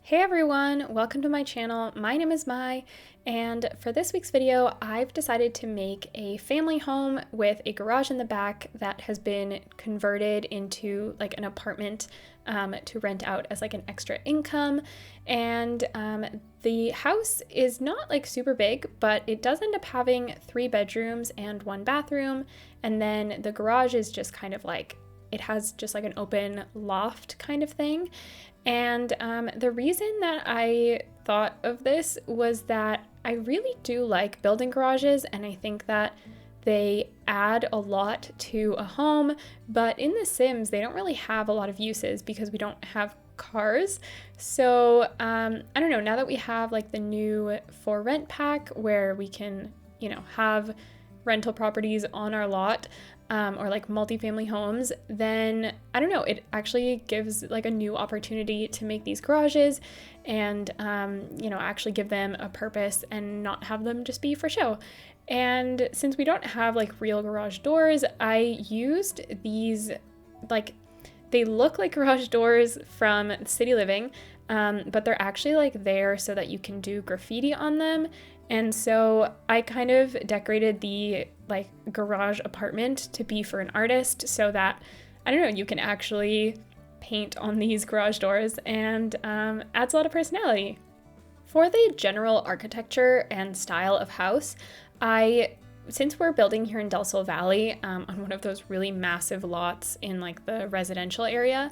Hey everyone, welcome to my channel. My name is Mai, and for this week's video, I've decided to make a family home with a garage in the back that has been converted into like an apartment to rent out as like an extra income. And the house is not like super big, but it does end up having 3 bedrooms and 1 bathroom. And then the garage is just kind of like, it has just like an open loft kind of thing. And the reason that I thought of this was that I really do like building garages, and I think that they add a lot to a home, but in The Sims, they don't really have a lot of uses because we don't have cars. So I don't know, now that we have like the new for rent pack where we can, have rental properties on our lot, or like multifamily homes, then I don't know, it actually gives like a new opportunity to make these garages and, actually give them a purpose and not have them just be for show. And since we don't have like real garage doors, I used these, like, they look like garage doors from City Living, but they're actually like there so that you can do graffiti on them. And so I kind of decorated the like garage apartment to be for an artist so that, I don't know, you can actually paint on these garage doors and adds a lot of personality. For the general architecture and style of house, since we're building here in Del Sol Valley on one of those really massive lots in like the residential area,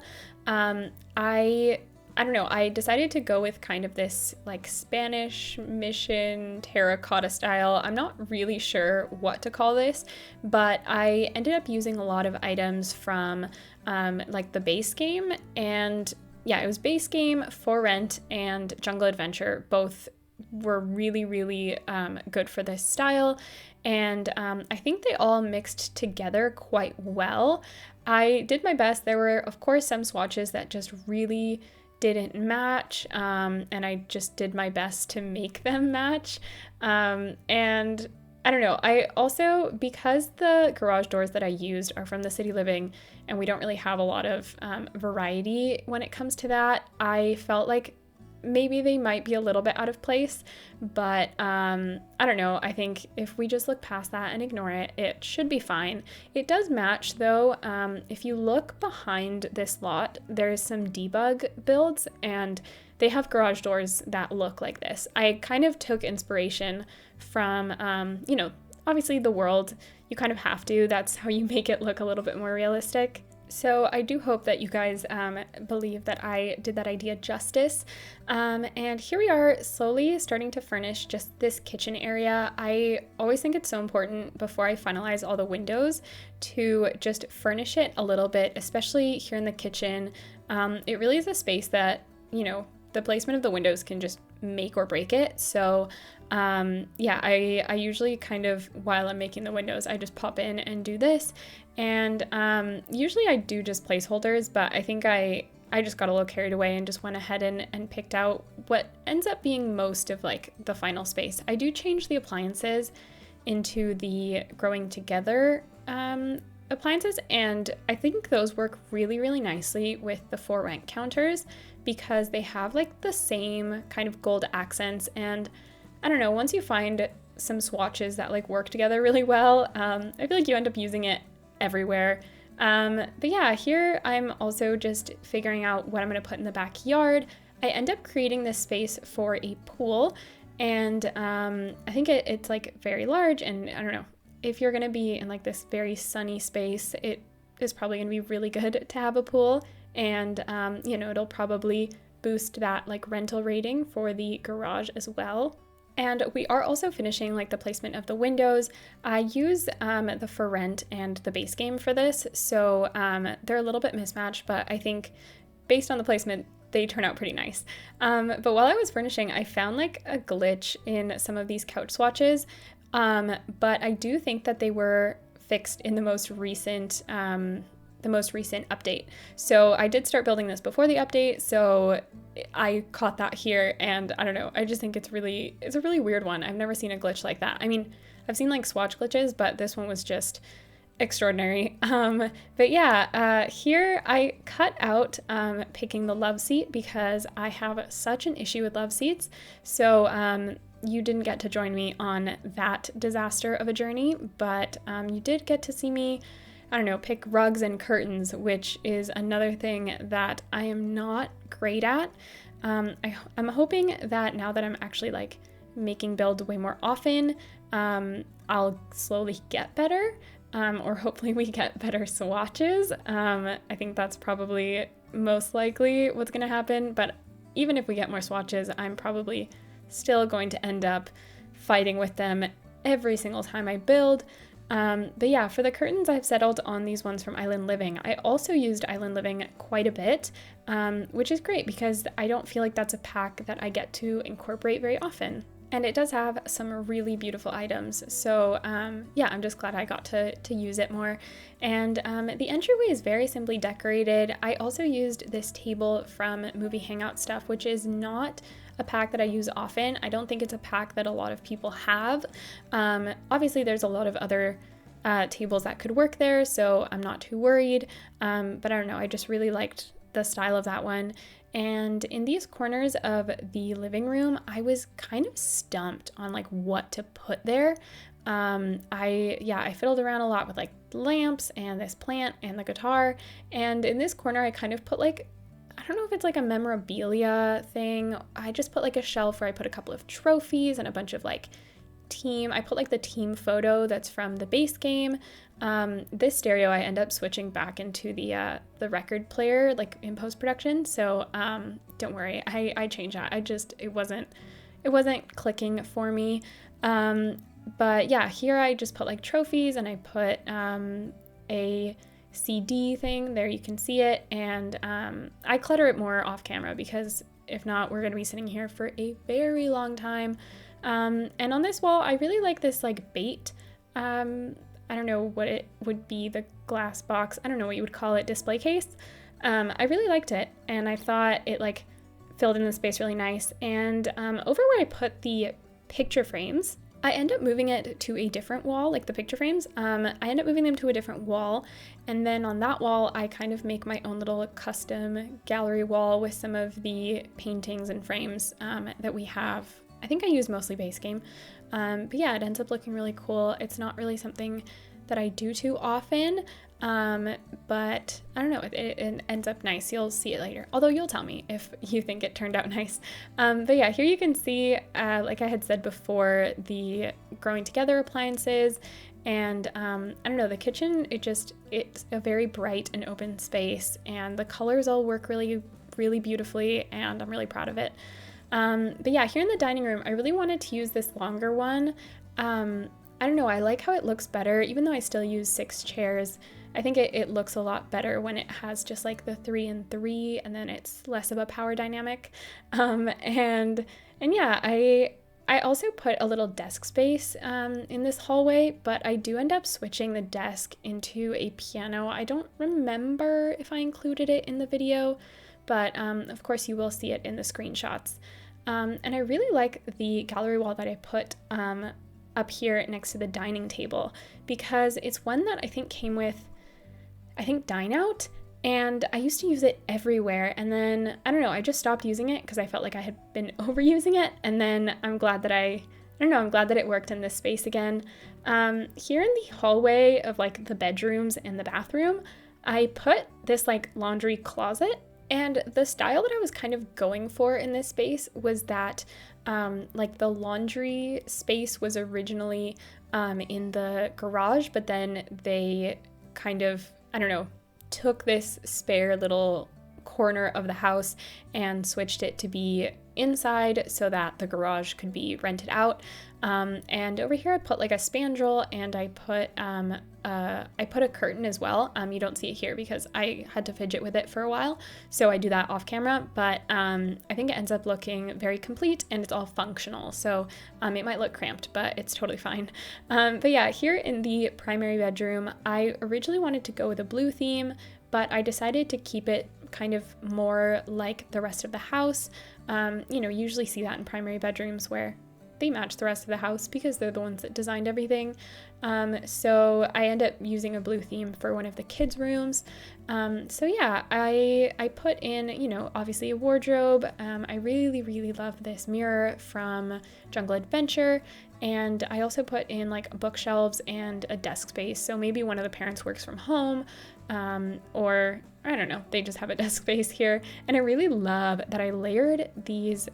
I don't know, I decided to go with kind of this like Spanish mission terracotta style. I'm not really sure what to call this, but I ended up using a lot of items from like the base game, and yeah, it was base game, For Rent, and Jungle Adventure. Both were really, really good for this style, and I think they all mixed together quite well. I did my best. There were, of course, some swatches that just really didn't match, and I just did my best to make them match. And I don't know, I also, because the garage doors that I used are from the City Living and we don't really have a lot of variety when it comes to that, I felt like maybe they might be a little bit out of place, but I don't know, I think if we just look past that and ignore it, it should be fine. It does match though. If you look behind this lot, there's some debug builds and they have garage doors that look like this. I kind of took inspiration from, obviously the world, you kind of have to, that's how you make it look a little bit more realistic. So I do hope that you guys believe that I did that idea justice. And here we are slowly starting to furnish just this kitchen area. I always think it's so important before I finalize all the windows to just furnish it a little bit, especially here in the kitchen. It really is a space that, the placement of the windows can just make or break it. So I usually kind of, while I'm making the windows, I just pop in and do this. And usually I do just placeholders, but I think I just got a little carried away and just went ahead and picked out what ends up being most of like the final space. I do change the appliances into the growing together appliances, and I think those work really, really nicely with the For Rent counters because they have like the same kind of gold accents, and I don't know, once you find some swatches that like work together really well, I feel like you end up using it everywhere. But yeah, here I'm also just figuring out what I'm going to put in the backyard. I end up creating this space for a pool, and I think it's like very large, and I don't know, if you're going to be in like this very sunny space, it is probably going to be really good to have a pool, and it'll probably boost that like rental rating for the garage as well. And we are also finishing like the placement of the windows. I use the For Rent and the base game for this, so they're a little bit mismatched, but I think based on the placement, they turn out pretty nice. But while I was furnishing, I found like a glitch in some of these couch swatches, but I do think that they were fixed in the most recent update. So I did start building this before the update, so I caught that here, and I don't know, I just think it's a really weird one. I've never seen a glitch like that. I mean, I've seen like swatch glitches, but this one was just extraordinary. But yeah, here I cut out picking the love seat because I have such an issue with love seats. So you didn't get to join me on that disaster of a journey, but you did get to see me, I don't know, pick rugs and curtains, which is another thing that I am not great at. I'm hoping that now that I'm actually like making builds way more often, I'll slowly get better, or hopefully we get better swatches. I think that's probably most likely what's going to happen, but even if we get more swatches, I'm probably still going to end up fighting with them every single time I build. But yeah, for the curtains, I've settled on these ones from Island Living. I also used Island Living quite a bit, which is great because I don't feel like that's a pack that I get to incorporate very often. And it does have some really beautiful items. So yeah, I'm just glad I got to use it more. And the entryway is very simply decorated. I also used this table from Movie Hangout Stuff, which is not a pack that I use often. I don't think it's a pack that a lot of people have. Obviously, there's a lot of other tables that could work there, so I'm not too worried. But I don't know, I just really liked the style of that one. And in these corners of the living room, I was kind of stumped on like what to put there. I fiddled around a lot with like lamps and this plant and the guitar. And in this corner, I kind of put like, I don't know if it's like a memorabilia thing. I just put like a shelf where I put a couple of trophies and a bunch of like I put like the team photo that's from the base game. This stereo I end up switching back into the record player like in post-production. So don't worry, I changed that. It wasn't clicking for me. But yeah, here I just put like trophies and I put a CD thing there, you can see it, and I clutter it more off camera because if not, we're gonna be sitting here for a very long time. And on this wall, I really like this like bait. I don't know what it would be, the glass box, I don't know what you would call it, display case. I really liked it, and I thought it like filled in the space really nice. And over where I put the picture frames, I end up moving it to a different wall, like the picture frames. I end up moving them to a different wall, and then on that wall, I kind of make my own little custom gallery wall with some of the paintings and frames that we have. I think I use mostly base game, but yeah, it ends up looking really cool. It's not really something that I do too often, but I don't know, it ends up nice. You'll see it later, although you'll tell me if you think it turned out nice. But yeah, here you can see, like I had said before, the growing together appliances, and I don't know, the kitchen, it's a very bright and open space, and the colors all work really, really beautifully, and I'm really proud of it. But yeah, here in the dining room, I really wanted to use this longer one. I don't know, I like how it looks better, even though I still use 6 chairs. I think it looks a lot better when it has just like the 3 and 3, and then it's less of a power dynamic. And yeah, I also put a little desk space in this hallway, but I do end up switching the desk into a piano. I don't remember if I included it in the video, but of course you will see it in the screenshots. And I really like the gallery wall that I put up here next to the dining table, because it's one that I think came with, I think, Dine Out, and I used to use it everywhere, and then, I don't know, I just stopped using it because I felt like I had been overusing it, and then I'm glad that I'm glad that it worked in this space again. Here in the hallway of like the bedrooms and the bathroom, I put this like laundry closet. And the style that I was kind of going for in this space was that like the laundry space was originally in the garage, but then they kind of, I don't know, took this spare little corner of the house and switched it to be inside so that the garage could be rented out. And over here I put like a spandrel, and I put a curtain as well. You don't see it here because I had to fidget with it for a while, so I do that off camera, but I think it ends up looking very complete and it's all functional, so it might look cramped, but it's totally fine. But yeah, here in the primary bedroom, I originally wanted to go with a blue theme, but I decided to keep it kind of more like the rest of the house. You know, you usually see that in primary bedrooms where they match the rest of the house because they're the ones that designed everything. So I end up using a blue theme for one of the kids' rooms. So yeah, I put in, you know, obviously a wardrobe. I really, really love this mirror from Jungle Adventure. And I also put in like bookshelves and a desk space. So maybe one of the parents works from home, or I don't know, they just have a desk space here. And I really love that I layered these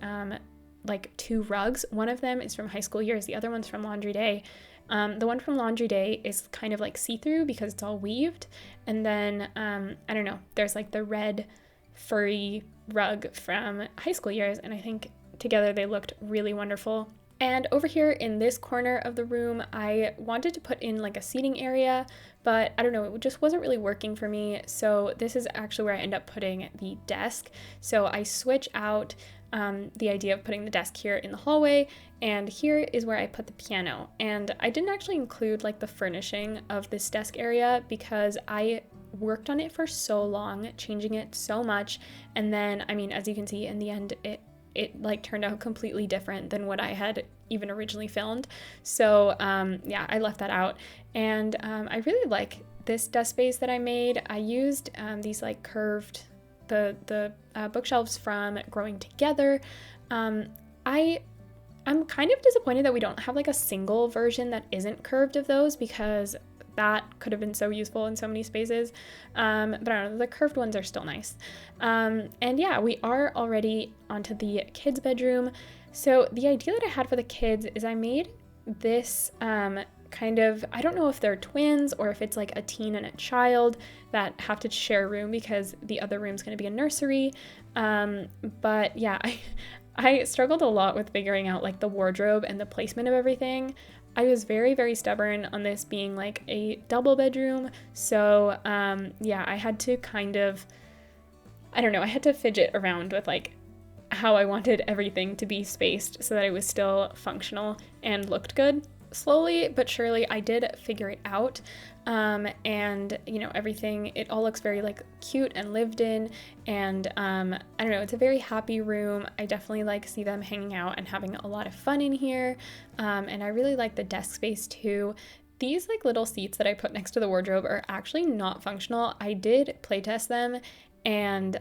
like 2 rugs. One of them is from High School Years, the other one's from Laundry Day. The one from Laundry Day is kind of like see-through because it's all weaved. And then, I don't know, there's like the red furry rug from High School Years. And I think together they looked really wonderful. And over here in this corner of the room, I wanted to put in like a seating area, but I don't know, it just wasn't really working for me. So this is actually where I end up putting the desk. So I switch out the idea of putting the desk here in the hallway, and here is where I put the piano. And I didn't actually include like the furnishing of this desk area because I worked on it for so long, changing it so much. And then, I mean, as you can see in the end, it like turned out completely different than what I had even originally filmed. So yeah, I left that out. And I really like this desk space that I made. I used these like curved, the bookshelves from Growing Together. I'm kind of disappointed that we don't have like a single version that isn't curved of those, because that could have been so useful in so many spaces. But I don't know, the curved ones are still nice. And yeah, we are already onto the kids' bedroom. So the idea that I had for the kids is I made this kind of, I don't know if they're twins or if it's like a teen and a child that have to share a room because the other room's going to be a nursery. But yeah, I struggled a lot with figuring out like the wardrobe and the placement of everything. I was very, very stubborn on this being like a double bedroom. So yeah, I had to kind of, I don't know, I had to fidget around with like how I wanted everything to be spaced so that it was still functional and looked good. Slowly but surely I did figure it out. And you know, everything, it all looks very like cute and lived in, and I don't know, it's a very happy room. I definitely like see them hanging out and having a lot of fun in here. And I really like the desk space too. These like little seats that I put next to the wardrobe are actually not functional. I did playtest them, and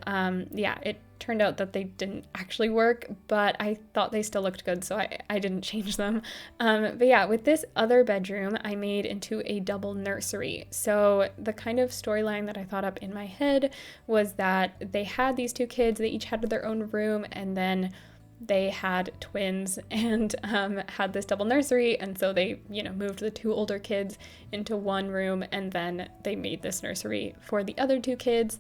yeah, it turned out that they didn't actually work, but I thought they still looked good, so I didn't change them. But yeah, with this other bedroom, I made into a double nursery. So the kind of storyline that I thought up in my head was that they had these 2 kids, they each had their own room, and then they had twins and had this double nursery, and so they, you know, moved the 2 older kids into one room, and then they made this nursery for the other 2 kids.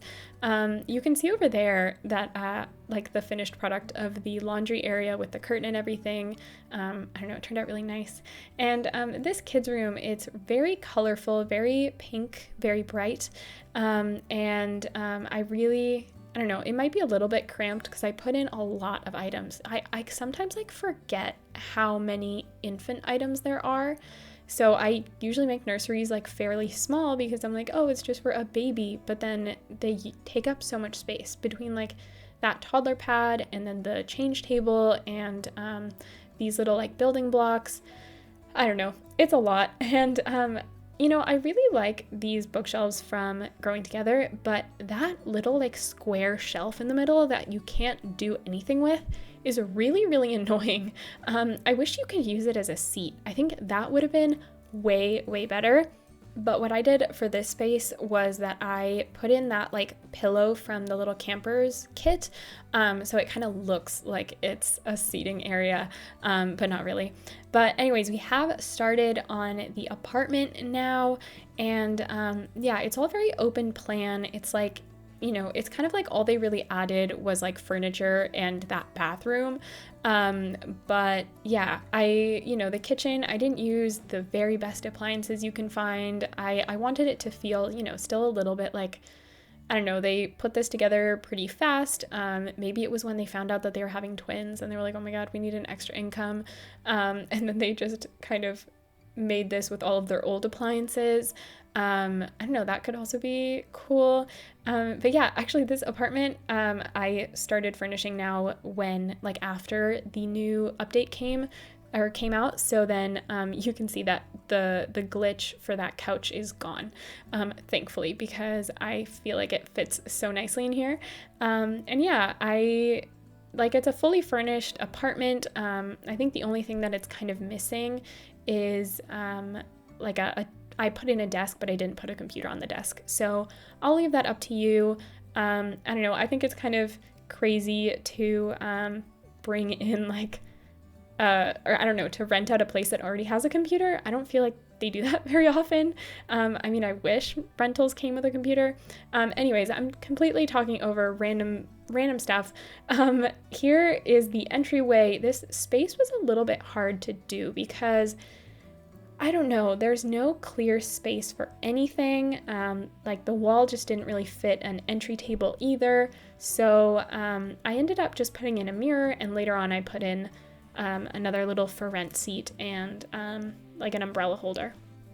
You can see over there that like the finished product of the laundry area with the curtain and everything. I don't know, it turned out really nice. And this kids room, it's very colorful, very pink, very bright, and I don't know, it might be a little bit cramped because I put in a lot of items. I sometimes like forget how many infant items there are. So I usually make nurseries like fairly small because I'm like, oh, it's just for a baby. But then they take up so much space between like that toddler pad and then the change table and these little like building blocks. I don't know, it's a lot. And you know, I really like these bookshelves from Growing Together, but that little like square shelf in the middle that you can't do anything with is really, really annoying. I wish you could use it as a seat. I think that would have been way, way better. But what I did for this space was that I put in that like pillow from the Little Campers kit. So it kind of looks like it's a seating area, but not really. But anyways, we have started on the apartment now, and yeah, it's all very open plan. It's like, you know, it's kind of like all they really added was like furniture and that bathroom. But yeah, you know, the kitchen, I didn't use the very best appliances you can find. I wanted it to feel, you know, still a little bit like, I don't know, they put this together pretty fast. Maybe it was when they found out that they were having twins and they were like, oh my God, we need an extra income. And then they just kind of made this with all of their old appliances. I don't know, that could also be cool. But yeah, actually this apartment, I started furnishing now when, like after the new update came, or came out. So then you can see that the glitch for that couch is gone, thankfully, because I feel like it fits so nicely in here. And yeah, it's a fully furnished apartment. I think the only thing that it's kind of missing is I put in a desk, but I didn't put a computer on the desk. So I'll leave that up to you. I don't know. I think it's kind of crazy to bring in or I don't know, to rent out a place that already has a computer. I don't feel like they do that very often. I mean, I wish rentals came with a computer. Anyways, I'm completely talking over random stuff. Here is the entryway. This space was a little bit hard to do because I don't know, there's no clear space for anything. The wall just didn't really fit an entry table either. So I ended up just putting in a mirror, and later on I put in another little for rent seat and an umbrella holder.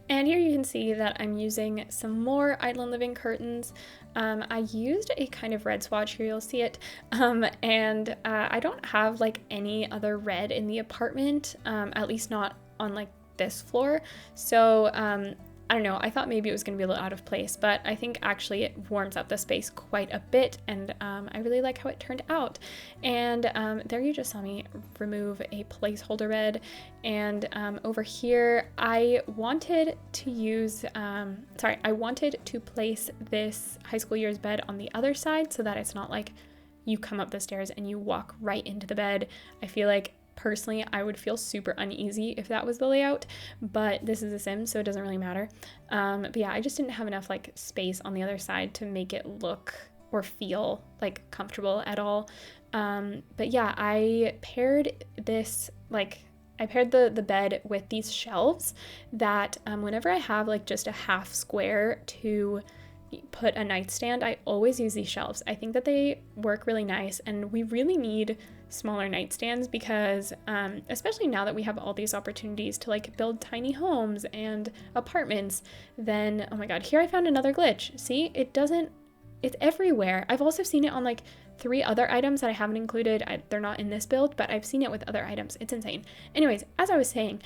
And here you can see that I'm using some more Island Living curtains. I used a kind of red swatch, here you'll see it, and I don't have any other red in the apartment, at least not on this floor. So I don't know, I thought maybe it was going to be a little out of place, but I think actually it warms up the space quite a bit, and I really like how it turned out. And there you just saw me remove a placeholder bed, and over here I wanted to place this high school years bed on the other side so that it's not like you come up the stairs and you walk right into the bed. I feel like personally, I would feel super uneasy if that was the layout, but this is a Sims, so it doesn't really matter. But yeah, I just didn't have enough space on the other side to make it look or feel comfortable at all. But yeah, I paired the bed with these shelves that whenever I have just a half square to put a nightstand, I always use these shelves. I think that they work really nice, and we really need smaller nightstands because especially now that we have all these opportunities to build tiny homes and apartments, then oh my god, here I found another glitch. See, it's everywhere. I've also seen it on 3 other items that I haven't included. They're not in this build, but I've seen it with other items. It's insane. Anyways, as I was saying,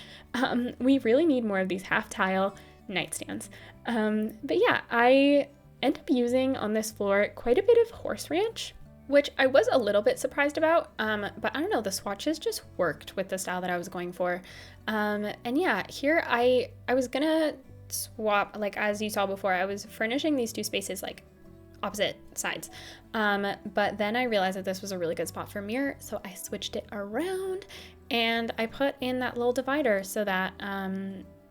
we really need more of these half tile nightstands. But yeah, I end up using on this floor quite a bit of horse ranch, which I was a little bit surprised about, but I don't know, the swatches just worked with the style that I was going for. And yeah, here I was gonna swap, as you saw before, I was furnishing these 2 spaces opposite sides, but then I realized that this was a really good spot for a mirror, so I switched it around and I put in that little divider so that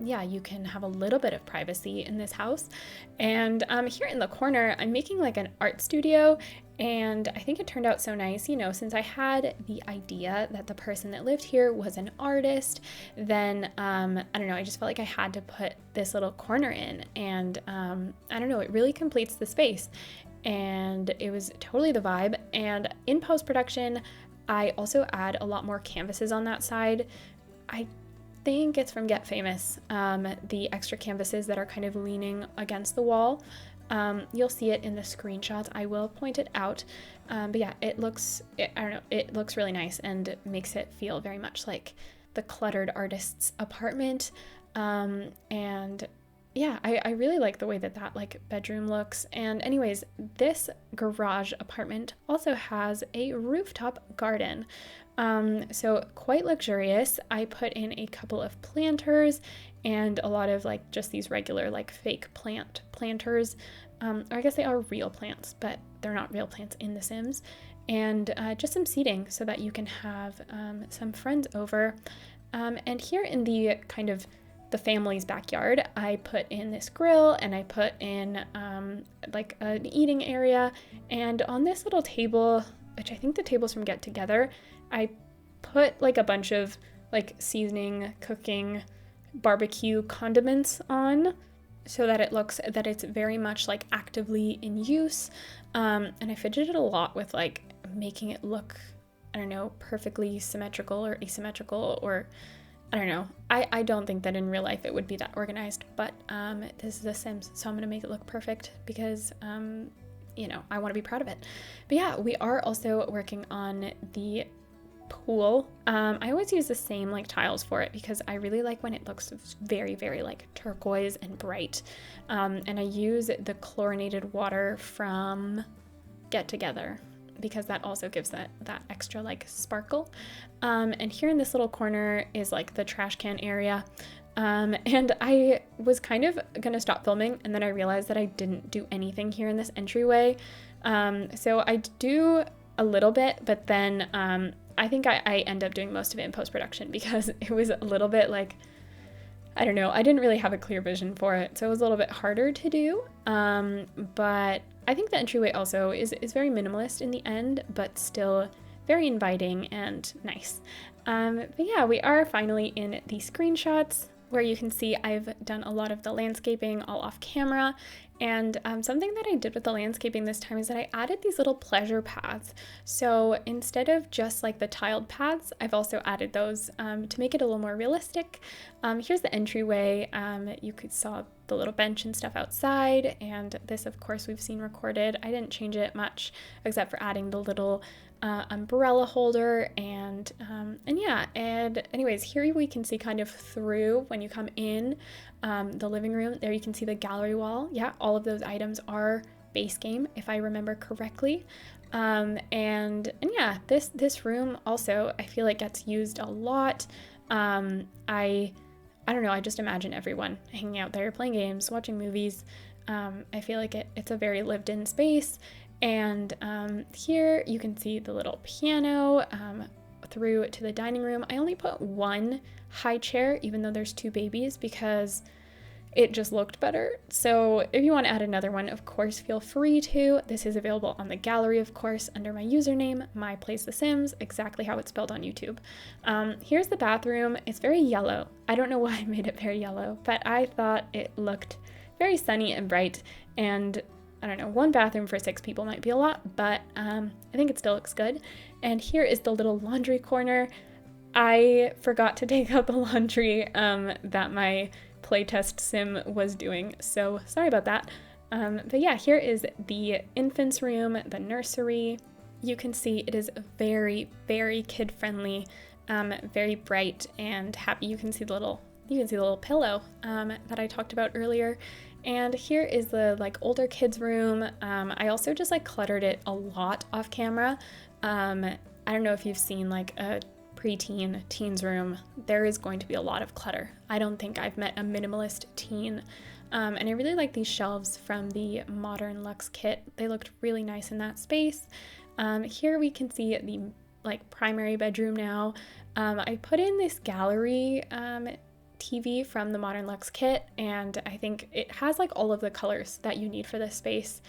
yeah, you can have a little bit of privacy in this house. And here in the corner, I'm making an art studio, and I think it turned out so nice, since I had the idea that the person that lived here was an artist, then I don't know, I just felt like I had to put this little corner in, and I don't know, it really completes the space, and it was totally the vibe. And in post-production, I also add a lot more canvases on that side. I think it's from Get Famous, the extra canvases that are kind of leaning against the wall. You'll see it in the screenshots. I will point it out. But yeah, it looks really nice and makes it feel very much like the cluttered artist's apartment. And yeah, I really like the way that bedroom looks. And anyways, this garage apartment also has a rooftop garden. So quite luxurious. I put in a couple of planters and a lot of just these regular fake planters. Or I guess they are real plants, but they're not real plants in The Sims. And just some seating so that you can have some friends over. And here in the kind of the family's backyard, I put in this grill, and I put in an eating area. And on this little table, which I think the table's from Get Together, I put a bunch of seasoning, cooking, barbecue condiments on so that it looks that it's very much actively in use. And I fidgeted a lot with making it look, I don't know, perfectly symmetrical or asymmetrical, or I don't know. I don't think that in real life it would be that organized, but this is The Sims, so I'm gonna make it look perfect because I want to be proud of it. But yeah, we are also working on the pool. I always use the same like tiles for it because I really like when it looks very, very like turquoise and bright. And I use the chlorinated water from Get Together because that also gives that extra like sparkle. And here in this little corner is like the trash can area. And I was kind of gonna stop filming, and then I realized that I didn't do anything here in this entryway. So I do a little bit, but then I think I end up doing most of it in post-production because it was a little bit like, I don't know, I didn't really have a clear vision for it, so it was a little bit harder to do. But I think the entryway also is very minimalist in the end, but still very inviting and nice. But yeah, we are finally in the screenshots, where you can see I've done a lot of the landscaping all off camera. And something that I did with the landscaping this time is that I added these little pleasure paths. So instead of just like the tiled paths, I've also added those to make it a little more realistic. Here's the entryway. You could saw the little bench and stuff outside, and this of course we've seen recorded. I didn't change it much except for adding the little umbrella holder and yeah, and anyways, here we can see kind of through when you come in the living room. There you can see the gallery wall. Yeah, all of those items are base game if I remember correctly. And yeah, this room also I feel like gets used a lot. I don't know, I just imagine everyone hanging out there playing games, watching movies. I feel like it's a very lived in space. And here you can see the little piano through to the dining room. I only put one high chair, even though there's two babies, because it just looked better. So if you want to add another one, of course, feel free to. This is available on the gallery, of course, under my username, maiplaysthesims, exactly how it's spelled on YouTube. Here's the bathroom. It's very yellow. I don't know why I made it very yellow, but I thought it looked very sunny and bright, and I don't know, one bathroom for 6 people might be a lot, but I think it still looks good. And here is the little laundry corner. I forgot to take out the laundry that my playtest sim was doing, so sorry about that. But yeah, here is the infant's room, the nursery. You can see it is very, very kid-friendly, very bright and happy. You can see the little pillow that I talked about earlier. And here is the like older kids room. I also just like cluttered it a lot off camera. I don't know if you've seen like a preteen teens room. There is going to be a lot of clutter. I don't think I've met a minimalist teen. And I really like these shelves from the Modern Luxe kit. They looked really nice in that space. Here we can see the like primary bedroom now. I put in this gallery TV from the Modern Luxe kit, and I think it has like all of the colors that you need for this space.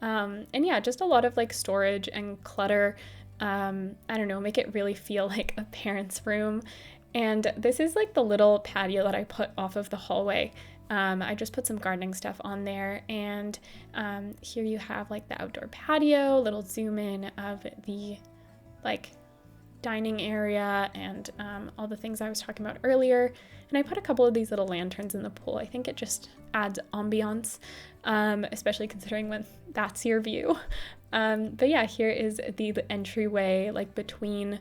And yeah, just a lot of like storage and clutter. I don't know, make it really feel like a parent's room. And this is like the little patio that I put off of the hallway. I just put some gardening stuff on there, and here you have like the outdoor patio, little zoom in of the like dining area and all the things I was talking about earlier. And I put a couple of these little lanterns in the pool. I think it just adds ambiance, especially considering when that's your view. But yeah, here is the entryway like between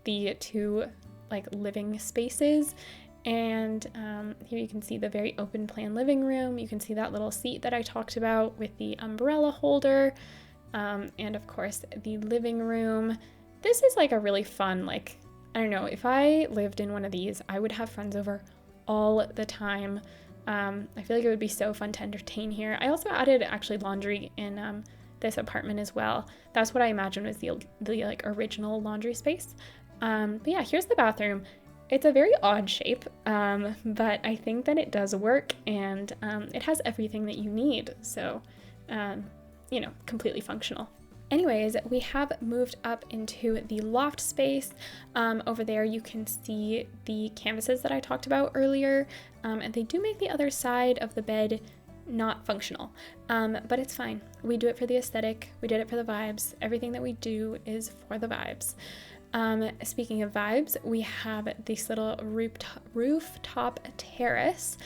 the two like living spaces. And here you can see the very open plan living room. You can see that little seat that I talked about with the umbrella holder. And of course the living room. This is like a really fun, like, I don't know, if I lived in one of these, I would have friends over all the time. I feel like it would be so fun to entertain here. I also added actually laundry in this apartment as well. That's what I imagined was the like original laundry space. But yeah, here's the bathroom. It's a very odd shape, but I think that it does work, and it has everything that you need. So, you know, completely functional. Anyways, we have moved up into the loft space. Over there you can see the canvases that I talked about earlier, and they do make the other side of the bed not functional, but it's fine. We do it for the aesthetic, we did it for the vibes. Everything that we do is for the vibes. Speaking of vibes, we have this little rooftop terrace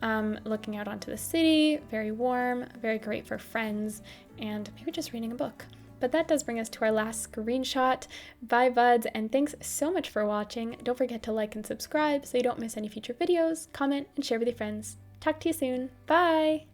looking out onto the city, very warm, very great for friends, and maybe just reading a book. But that does bring us to our last screenshot. Bye buds, and thanks so much for watching. Don't forget to like and subscribe so you don't miss any future videos, comment, and share with your friends. Talk to you soon. Bye!